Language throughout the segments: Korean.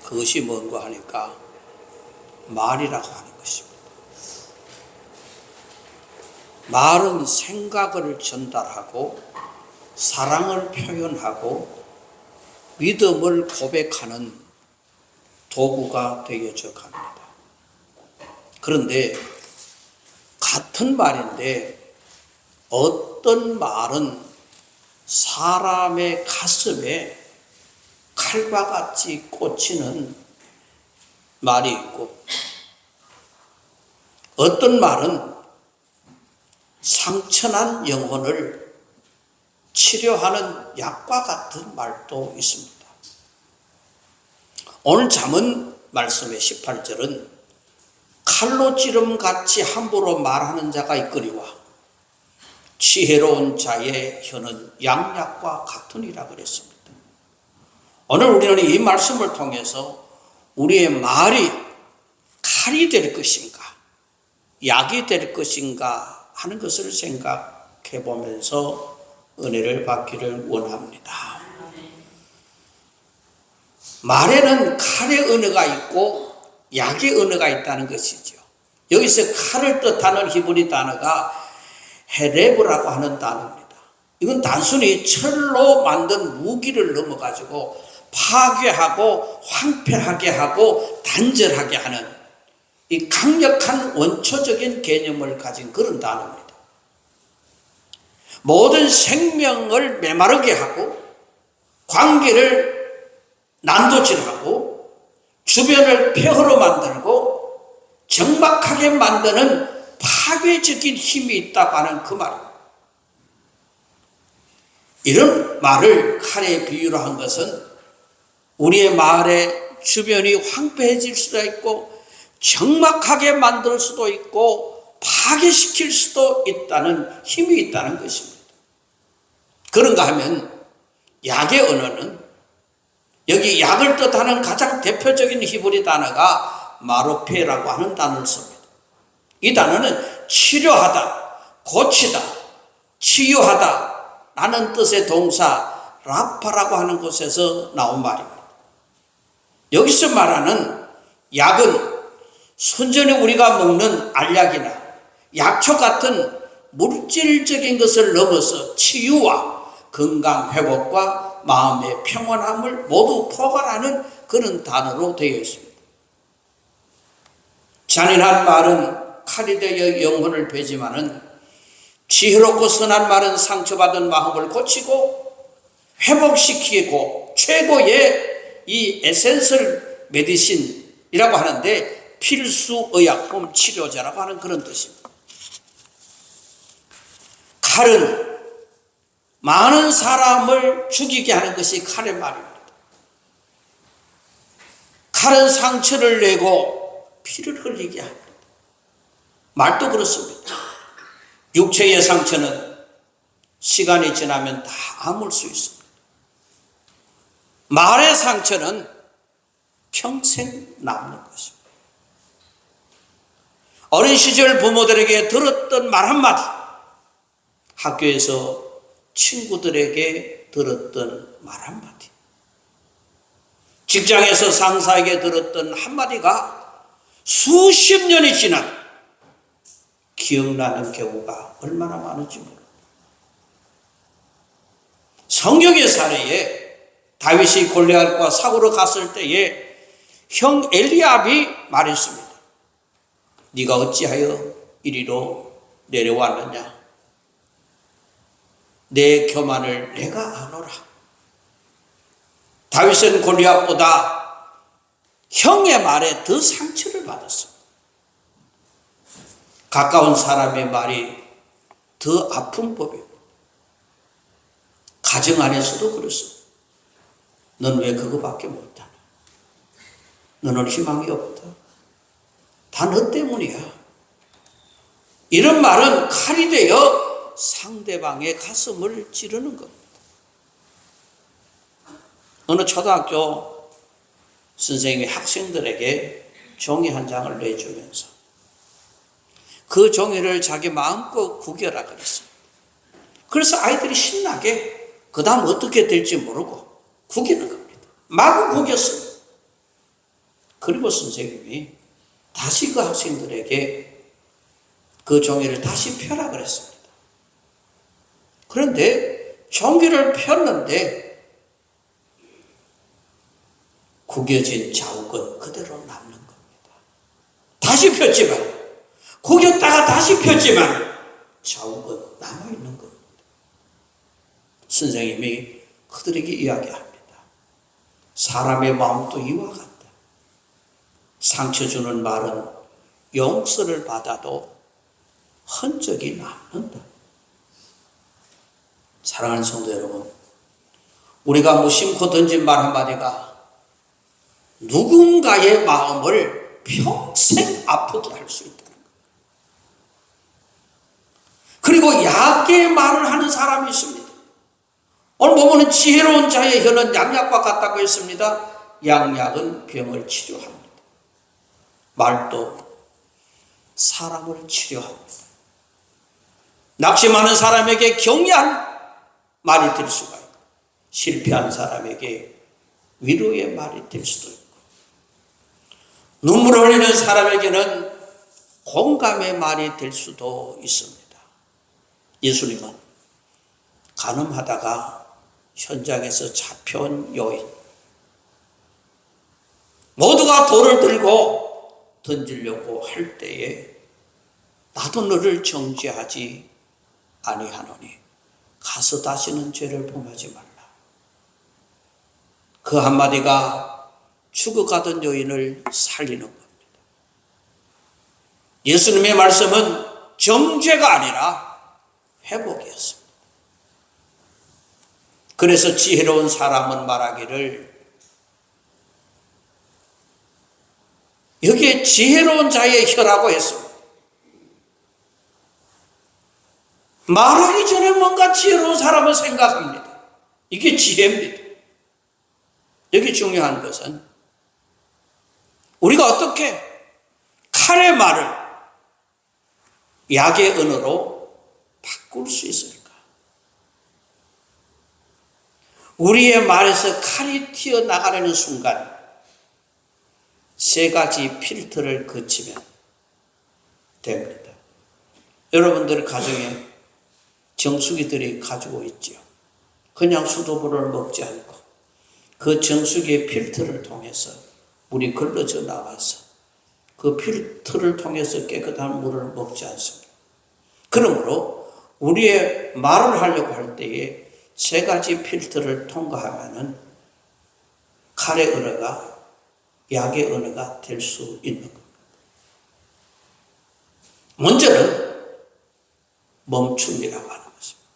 그것이 뭔가 하니까 말이라고 하는 것입니다. 말은 생각을 전달하고 사랑을 표현하고 믿음을 고백하는 도구가 되어져 갑니다. 그런데 같은 말인데 어떤 말은 사람의 가슴에 칼과 같이 꽂히는 말이 있고 어떤 말은 상처난 영혼을 치료하는 약과 같은 말도 있습니다. 오늘 잠언 말씀의 18절은 칼로 찌름같이 함부로 말하는 자가 있거니와 지혜로운 자의 혀는 양약과 같으니라 그랬습니다. 오늘 우리는 이 말씀을 통해서 우리의 말이 칼이 될 것인가 약이 될 것인가 하는 것을 생각해 보면서 은혜를 받기를 원합니다. 말에는 칼의 언어가 있고 약의 언어가 있다는 것이죠. 여기서 칼을 뜻하는 히브리 단어가 헤레브라고 하는 단어입니다. 이건 단순히 철로 만든 무기를 넘어가지고 파괴하고 황폐하게 하고 단절하게 하는 이 강력한 원초적인 개념을 가진 그런 단어입니다. 모든 생명을 메마르게 하고 관계를 난도질하고 주변을 폐허로 만들고 적막하게 만드는 파괴적인 힘이 있다고 하는 그 말입니다. 이런 말을 칼에 비유로 한 것은 우리의 말의 주변이 황폐해질 수도 있고 적막하게 만들 수도 있고 파괴시킬 수도 있다는 힘이 있다는 것입니다. 그런가 하면 약의 언어는 여기 약을 뜻하는 가장 대표적인 히브리 단어가 마로페라고 하는 단어를 씁니다. 이 단어는 치료하다, 고치다, 치유하다 라는 뜻의 동사 라파라고 하는 곳에서 나온 말입니다. 여기서 말하는 약은 순전히 우리가 먹는 알약이나 약초 같은 물질적인 것을 넘어서 치유와 건강 회복과 마음의 평온함을 모두 포괄하는 그런 단어로 되어 있습니다. 잔인한 말은 칼이 되어 영혼을 베지만은 지혜롭고 선한 말은 상처받은 마음을 고치고 회복시키고 최고의 이 에센셜 메디신이라고 하는데 필수 의약품 치료제라고 하는 그런 뜻입니다. 칼은 많은 사람을 죽이게 하는 것이 칼의 말입니다. 칼은 상처를 내고 피를 흘리게 합니다. 말도 그렇습니다. 육체의 상처는 시간이 지나면 다 아물 수 있습니다. 말의 상처는 평생 남는 것입니다. 어린 시절 부모들에게 들었던 말 한마디, 학교에서 친구들에게 들었던 말 한마디, 직장에서 상사에게 들었던 한마디가 수십 년이 지나도 기억나는 경우가 얼마나 많은지 모릅니다. 성경의 사례에 다윗이 골리앗과 싸우러 갔을 때에 형 엘리압이 말했습니다. 네가 어찌하여 이리로 내려왔느냐? 내 교만을 내가 아노라. 다윗은 골리앗보다 형의 말에 더 상처를 받았습니다. 가까운 사람의 말이 더 아픈 법입니다. 가정 안에서도 그렇습니다. 넌 왜 그거밖에 못하냐? 너는 희망이 없다. 다 너 때문이야. 이런 말은 칼이 되어 상대방의 가슴을 찌르는 겁니다. 어느 초등학교 선생님이 학생들에게 종이 한 장을 내주면서 그 종이를 자기 마음껏 구겨라 그랬어요. 그래서 아이들이 신나게 그 다음 어떻게 될지 모르고 구기는 겁니다. 마구 구겼어요. 그리고 선생님이 다시 그 학생들에게 그 종이를 다시 펴라 그랬습니다. 그런데 종이를 폈는데 구겨진 자욱은 그대로 남는 겁니다. 다시 폈지만, 구겼다가 다시 폈지만 자욱은 남아있는 겁니다. 선생님이 그들에게 이야기합니다. 사람의 마음도 이와 같다. 상처 주는 말은 용서를 받아도 흔적이 남는다. 사랑하는 성도 여러분, 우리가 무심코 던진 말 한마디가 누군가의 마음을 평생 아프게 할 수 있다는 것. 그리고 약의 말을 하는 사람이 있습니다. 오늘 보면은 지혜로운 자의 혀는 양약과 같다고 했습니다. 양약은 병을 치료합니다. 말도 사람을 치료합니다. 낙심하는 사람에게 격려한 말이 될 수가 있고, 실패한 사람에게 위로의 말이 될 수도 있고, 눈물을 흘리는 사람에게는 공감의 말이 될 수도 있습니다. 예수님은 간음하다가 현장에서 잡혀온 여인, 모두가 돌을 들고 던지려고 할 때에 나도 너를 정죄하지 아니하노니 가서 다시는 죄를 범하지 말라. 그 한마디가 죽어가던 여인을 살리는 겁니다. 예수님의 말씀은 정죄가 아니라 회복이었습니다. 그래서 지혜로운 사람은 말하기를, 여기에 지혜로운 자의 혀라고 했습니다. 말하기 전에 뭔가 지혜로운 사람은 생각합니다. 이게 지혜입니다. 여기 중요한 것은 우리가 어떻게 칼의 말을 약의 언어로 바꿀 수 있을까? 우리의 말에서 칼이 튀어나가려는 순간 세 가지 필터를 거치면 됩니다. 여러분들 가정에 정수기들이 가지고 있죠. 그냥 수돗물을 먹지 않고 그 정수기의 필터를 통해서 물이 걸러져 나와서 그 필터를 통해서 깨끗한 물을 먹지 않습니다. 그러므로 우리의 말을 하려고 할 때에 세 가지 필터를 통과하면은 칼의 언어가 약의 언어가 될 수 있는 겁니다. 먼저는 멈춤이라고 하는 것입니다.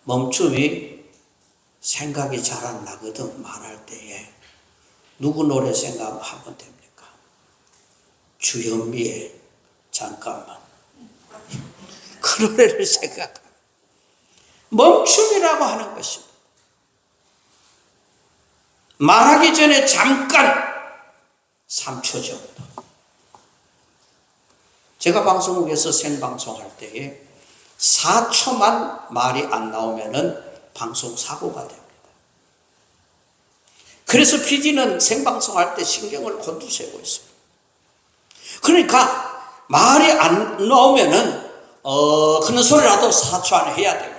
멈춤이 생각이 잘 안 나거든. 말할 때에 누구 노래 생각하면 됩니까? 주현미의 잠깐만. 그 노래를 생각합니다. 멈춤이라고 하는 것입니다. 말하기 전에 잠깐 3초 정도. 제가 방송국에서 생방송할 때에 4초만 말이 안 나오면은 방송 사고가 됩니다. 그래서 PD는 생방송할 때 신경을 곤두세우고 있습니다. 그러니까 말이 안 나오면은 그런 소리라도 4초 안에 해야 됩니다.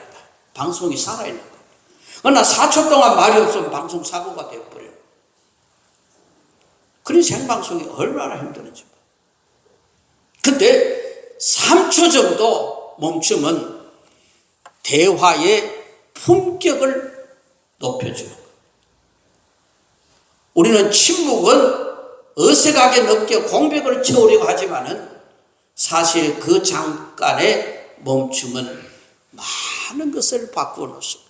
방송이 살아있는 겁니다. 그러나 4초 동안 말이 없으면 방송 사고가 되어버려요. 그런 생방송이 얼마나 힘드는지. 근데 3초 정도 멈추면 대화의 품격을 높여주는 거예요. 우리는 침묵은 어색하게 느껴 공백을 채우려고 하지만은 사실 그 잠깐의 멈춤은 많은 것을 바꾸어 놓습니다.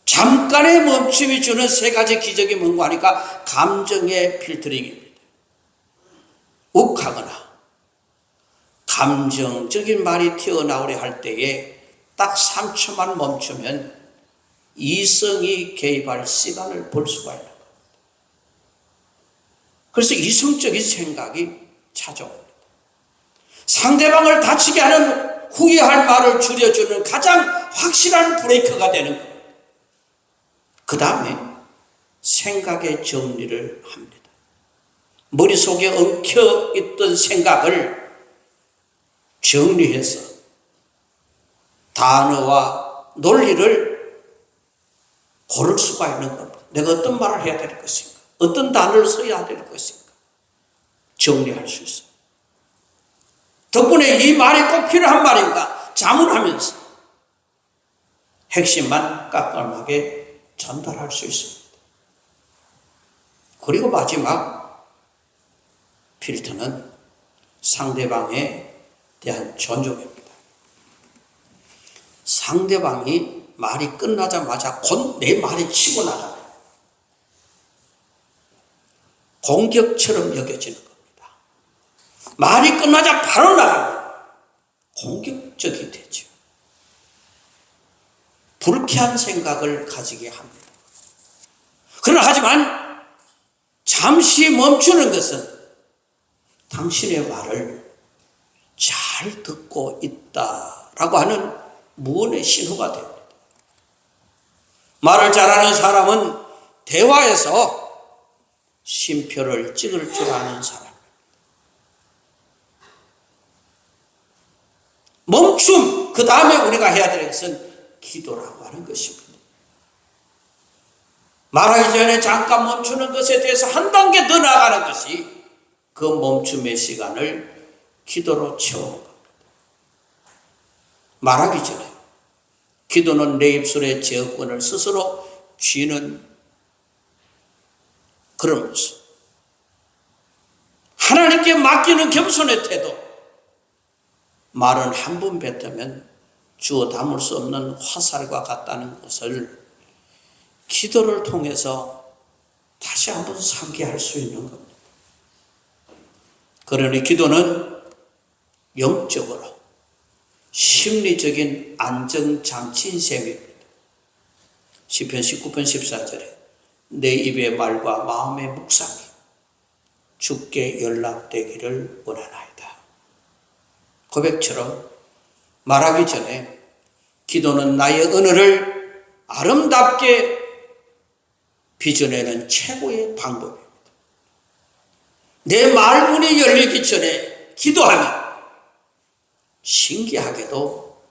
잠깐의 멈춤이 주는 세 가지 기적이 뭔가 하니까 감정의 필터링입니다. 욱하거나 감정적인 말이 튀어나오려 할 때에 딱 3초만 멈추면 이성이 개입할 시간을 볼 수가 있는 겁니다. 그래서 이성적인 생각이 찾아옵니다. 상대방을 다치게 하는 후회할 말을 줄여주는 가장 확실한 브레이크가 되는 겁니다. 그 다음에 생각의 정리를 합니다. 머릿속에 엉켜 있던 생각을 정리해서 단어와 논리를 고를 수가 있는 겁니다. 내가 어떤 말을 해야 될 것인가, 어떤 단어를 써야 될 것인가 정리할 수 있어요. 덕분에 이 말이 꼭 필요한 말인가 자문하면서 핵심만 깔끔하게 전달할 수 있습니다. 그리고 마지막 필터는 상대방에 대한 존중입니다. 상대방이 말이 끝나자마자 곧 내 말이 치고 나가요. 공격처럼 여겨지는 겁니다. 말이 끝나자 바로 나가요. 공격적이 되죠. 불쾌한 생각을 가지게 합니다. 그러나 하지만 잠시 멈추는 것은 당신의 말을 잘 듣고 있다라고 하는 무언의 신호가 됩니다. 말을 잘하는 사람은 대화에서 쉼표를 찍을 줄 아는 사람. 멈춤, 그 다음에 우리가 해야 될 것은 기도라고 하는 것입니다. 말하기 전에 잠깐 멈추는 것에 대해서 한 단계 더 나아가는 것이 그 멈춤의 시간을 기도로 채우는 겁니다. 말하기 전에 기도는 내 입술의 제어권을 스스로 쥐는 그런 모습. 하나님께 맡기는 겸손의 태도. 말은 한 번 뱉으면 주워 담을 수 없는 화살과 같다는 것을 기도를 통해서 다시 한번 상기할 수 있는 겁니다. 그러니 기도는 영적으로 심리적인 안정장치인 셈입니다. 시편 19편 14절에 내 입의 말과 마음의 묵상이 주께 연락되기를 원하나이다. 고백처럼 말하기 전에 기도는 나의 언어를 아름답게 빚어내는 최고의 방법입니다. 내 말문이 열리기 전에 기도하면 신기하게도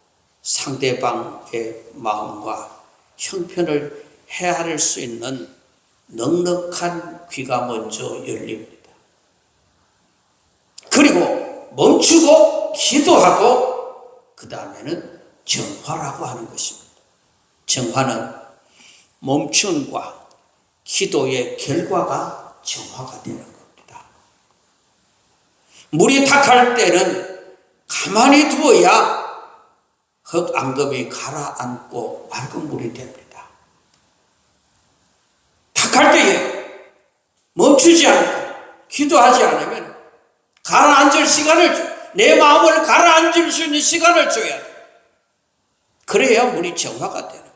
상대방의 마음과 형편을 헤아릴 수 있는 넉넉한 귀가 먼저 열립니다. 그리고 멈추고 기도하고 그 다음에는 정화라고 하는 것입니다. 정화는 멈춤과 기도의 결과가 정화가 되는 겁니다. 물이 탁할 때는 가만히 두어야 흙앙금이 가라앉고 맑은 물이 됩니다. 탁할 때에 멈추지 않고 기도하지 않으면 가라앉을 시간을 줘. 내 마음을 가라앉을 수 있는 시간을 줘야 돼. 그래야 물이 정화가 되는 거예요.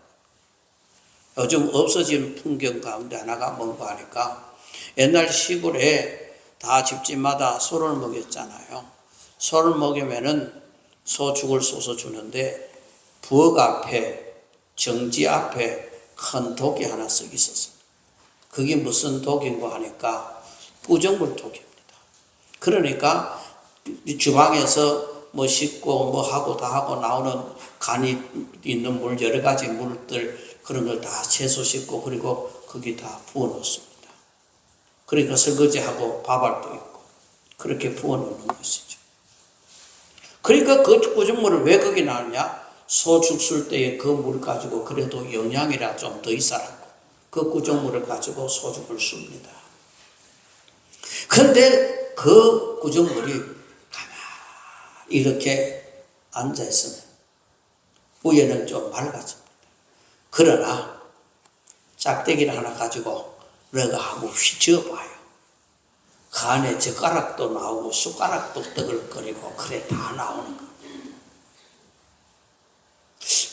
요즘 없어진 풍경 가운데 하나가 뭔가 하니까 옛날 시골에 다 집집마다 소를 먹였잖아요. 소를 먹이면은 소 죽을 쏘서 주는데 부엌 앞에 정지 앞에 큰 독이 하나 썩 있었어요. 그게 무슨 독인고 하니까 부정물 독입니다. 그러니까 주방에서 뭐 씻고 뭐 하고 다 하고 나오는 간이 있는 물 여러 가지 물들 그런 걸 다 채소 씻고 그리고 거기 다 부어 놓습니다. 그러니까 설거지하고 밥알도 있고 그렇게 부어 놓는 것이죠. 그러니까 그 부정물을 왜 거기 놨냐? 소 죽술 때에 그 물 가지고 그래도 영양이라 좀 더 있어라고 그 구정물을 가지고 소죽을 씁니다. 그런데 그 구정물이 가만히 이렇게 앉아있으면 위에는 좀 맑아집니다. 그러나 짝대기를 하나 가지고 너가 한번 휘저어봐요. 그 안에 젓가락도 나오고 숟가락도 떠글거리고 그래 다 나오는 겁니다.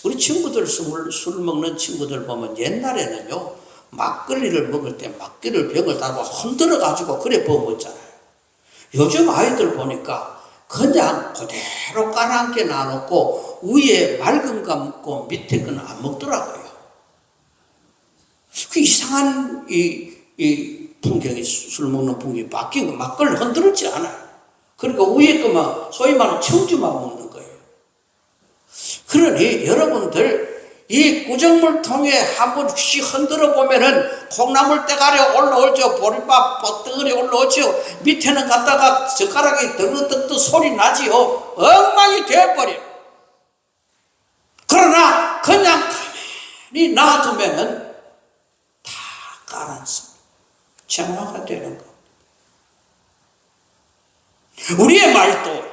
우리 친구들 술 먹는 친구들 보면 옛날에는요 막걸리를 먹을 때 막걸리 병을 달고 흔들어 가지고 그래 부어 먹잖아요. 요즘 아이들 보니까 그냥 그대로 까랑게 놔놓고 위에 맑은 거 먹고 밑에 거는 안 먹더라고요. 그 이상한 이 이 풍경이 술 먹는 풍경이 바뀐 거 막걸리 흔들었지 않아요. 그러니까 위에 거만 소위 말하는 청주만 먹는 거예요. 그러니 여러분들 이 구정물통에 한 번씩 흔들어 보면은 콩나물 대가리 올라오죠. 보리밥 뻗덩어리 올라오죠. 밑에는 갔다가 젓가락이 덜떡덜떡 소리 나지요. 엉망이 되어버려요. 그러나 그냥 가만히 놔두면은 다 가라앉습니다. 정화가 되는 거. 우리의 말도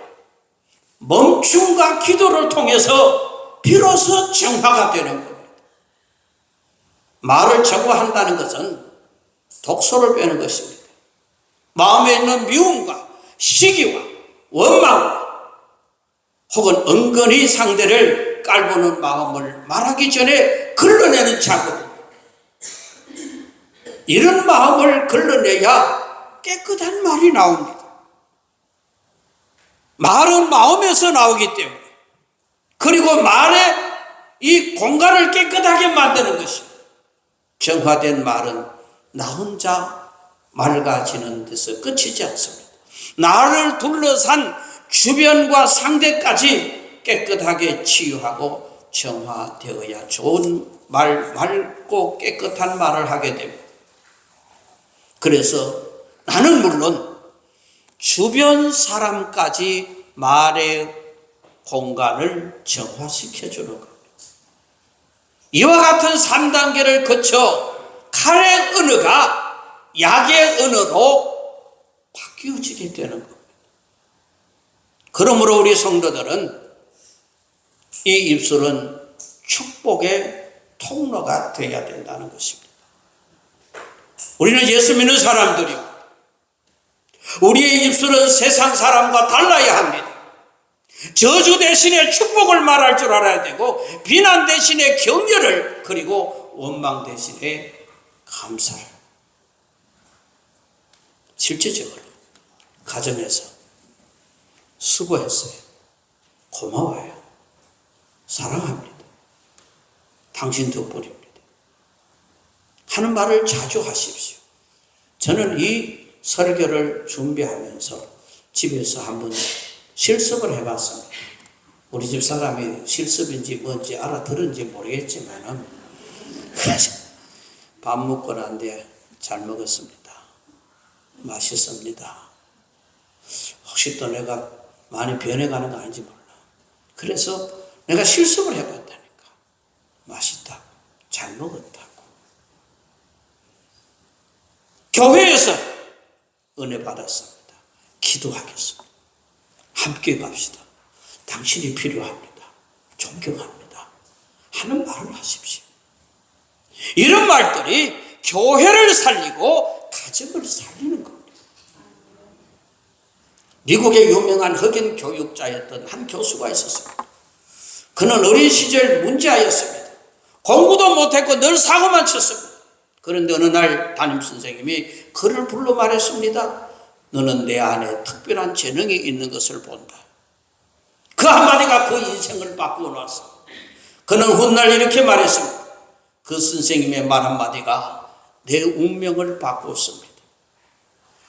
멈춤과 기도를 통해서 비로소 정화가 되는 겁니다. 말을 정화한다는 것은 독소를 빼는 것입니다. 마음에 있는 미움과 시기와 원망과 혹은 은근히 상대를 깔보는 마음을 말하기 전에 걸러내는 작업입니다. 이런 마음을 걸러내야 깨끗한 말이 나옵니다. 말은 마음에서 나오기 때문에, 그리고 말의 이 공간을 깨끗하게 만드는 것이, 정화된 말은 나 혼자 맑아지는 데서 끝이지 않습니다. 나를 둘러싼 주변과 상대까지 깨끗하게 치유하고 정화되어야 좋은 말, 맑고 깨끗한 말을 하게 됩니다. 그래서 나는 물론 주변 사람까지 말의 공간을 정화시켜주는 겁니다. 이와 같은 3단계를 거쳐 칼의 언어가 약의 언어로 바뀌어지게 되는 겁니다. 그러므로 우리 성도들은 이 입술은 축복의 통로가 되어야 된다는 것입니다. 우리는 예수 믿는 사람들이고 우리의 입술은 세상 사람과 달라야 합니다. 저주 대신에 축복을 말할 줄 알아야 되고, 비난 대신에 격려를, 그리고 원망 대신에 감사를. 실제적으로 가정에서 수고했어요, 고마워요, 사랑합니다, 당신 덕분입니다 하는 말을 자주 하십시오. 저는 이 설교를 준비하면서 집에서 한번 실습을 해봤습니다. 우리 집 사람이 실습인지 뭔지 알아들은지 모르겠지만은, 밥 먹고 난데 잘 먹었습니다. 맛있습니다. 혹시 또 내가 많이 변해가는 거 아닌지 몰라. 그래서 내가 실습을 해봤다니까. 맛있다고, 잘 먹었다고. 교회에서 은혜 받았습니다. 기도하겠습니다. 함께 갑시다. 당신이 필요합니다. 존경합니다. 하는 말을 하십시오. 이런 말들이 교회를 살리고 가정을 살리는 겁니다. 미국의 유명한 흑인 교육자였던 한 교수가 있었습니다. 그는 어린 시절 문제아였습니다. 공부도 못했고 늘 사고만 쳤습니다. 그런데 어느 날 담임선생님이 그를 불러 말했습니다. 너는 내 안에 특별한 재능이 있는 것을 본다. 그 한마디가 그 인생을 바꾸어 놨어. 그는 훗날 이렇게 말했습니다. 그 선생님의 말 한마디가 내 운명을 바꾸었습니다.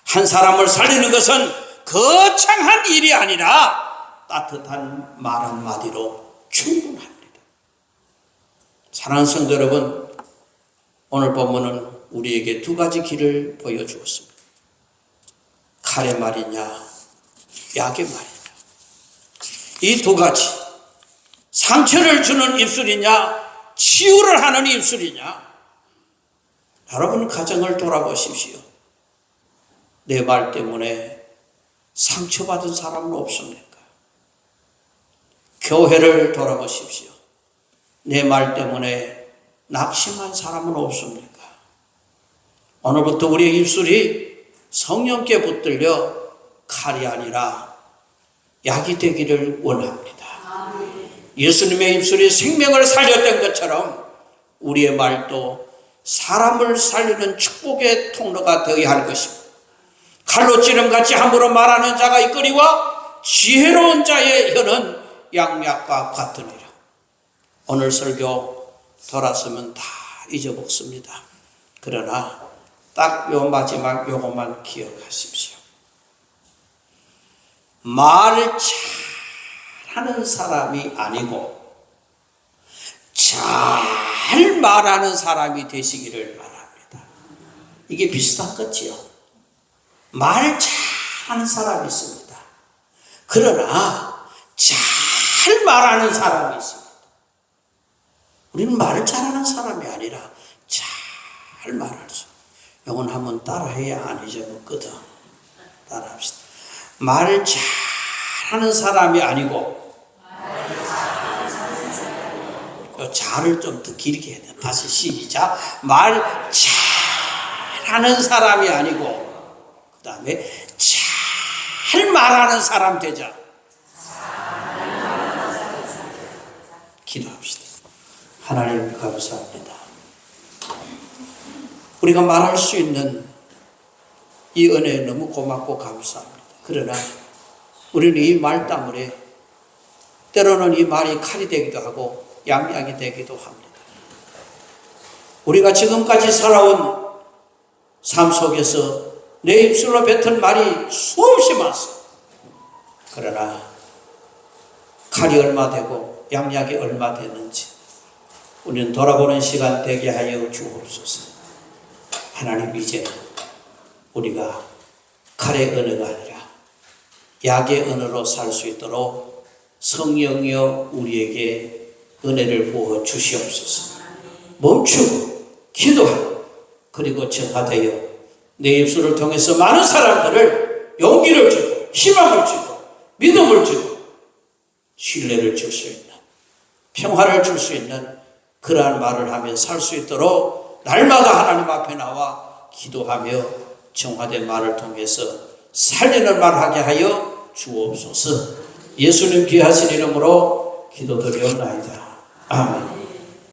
한 사람을 살리는 것은 거창한 일이 아니라 따뜻한 말 한마디로 충분합니다. 사랑하는 성도 여러분, 오늘 본문은 우리에게 두 가지 길을 보여주었습니다. 칼의 말이냐, 약의 말이냐. 이 두 가지, 상처를 주는 입술이냐, 치유를 하는 입술이냐. 여러분 가정을 돌아보십시오. 내 말 때문에 상처받은 사람은 없습니까? 교회를 돌아보십시오. 내 말 때문에 낙심한 사람은 없습니까? 오늘부터 우리의 입술이 성령께 붙들려 칼이 아니라 약이 되기를 원합니다. 예수님의 입술이 생명을 살렸던 것처럼 우리의 말도 사람을 살리는 축복의 통로가 되어야 할 것입니다. 칼로 찌름같이 함부로 말하는 자가 이끌이와 지혜로운 자의 혀는 양약과 같으니라. 오늘 설교 돌아서면 다 잊어먹습니다. 그러나 딱 요 마지막 요것만 기억하십시오. 말을 잘하는 사람이 아니고 잘 말하는 사람이 되시기를 바랍니다. 이게 비슷한 거지요. 말 잘하는 사람이 있습니다. 그러나 잘 말하는 사람이 있습니다. 우리는 말을 잘하는 사람이 아니라 잘 말할 수. 이건 한번 따라해야 안 잊어먹거든. 따라합시다. 말을 잘하는 사람이 아니고, 잘을 좀 더 길게 해야 돼. 다시 시작. 말 잘하는 사람이 아니고, 그 다음에 잘 말하는 사람 되자. 기도합시다. 하나님 감사합니다. 우리가 말할 수 있는 이 은혜 너무 고맙고 감사합니다. 그러나 우리는 이 말 때문에 때로는 이 말이 칼이 되기도 하고 양약이 되기도 합니다. 우리가 지금까지 살아온 삶 속에서 내 입술로 뱉은 말이 수없이 많습니다. 그러나 칼이 얼마 되고 양약이 얼마 되는지 우리는 돌아보는 시간 되게 하여 주옵소서. 하나님, 이제 우리가 칼의 언어가 아니라 약의 언어로 살 수 있도록 성령이여 우리에게 은혜를 부어 주시옵소서. 멈추고 기도하고 그리고 정화되어 내 입술을 통해서 많은 사람들을 용기를 주고 희망을 주고 믿음을 주고 신뢰를 줄 수 있는, 평화를 줄 수 있는 그러한 말을 하며 살 수 있도록 날마다 하나님 앞에 나와 기도하며 정화된 말을 통해서 살리는 말하게 하여 주옵소서. 예수님 귀하신 이름으로 기도드리옵나이다. 아멘.